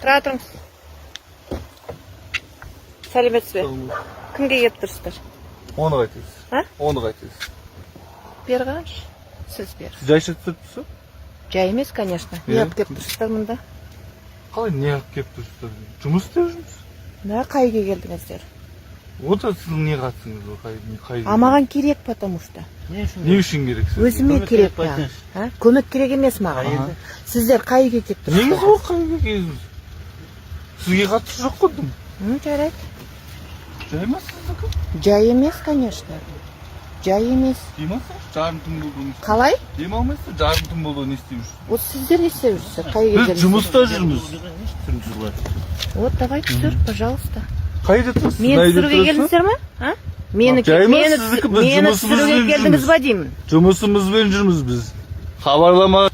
Тұра тұрыңыз. Сәлеметсіз бе? Кімге келіп тұрсыздар? Оны қайтесіз. А? Оны қайтесіз. Бері қараңызшы. Сіз бері. Сіз жай шыртып тұрсыз? Жай емес, конечно. Неғып келіп тұрсыздар мұнда? Қалай неғып келіп тұрсыздар? Жұмыс істеп жүрміз. Да, қайге келдіңіздер? Ода сіздің не қатысыңыз ол? А маған керек, потому что. Не үшін керек сізге? Өзіме керек па? Көмек керек емес маған. Сіздер қайге келіп тұрсыздар? Неңіз ол қайге келдіңіз? Сізге қатысы жоқ қой. Жарайды. Жай ма сіздікі? Жай емес, конечно. Жай емес. Демалсаңыз, жарым түн болды. Қалай? Демалмайсыз, жарым түн болды, не істеп жүрсіз? Вот сіздер не істеп жүрсіздер? Қайге Біз келдіңіздер? жұмыста жүрміз. Вот давай түсір, пожалуйста. Қайда тұрсыз? Мені түсіруге келдіңіздер ма? Мені түсіруге келдіңіз ба деймін? Жұмысымызбен жүрміз біз. Хабарлама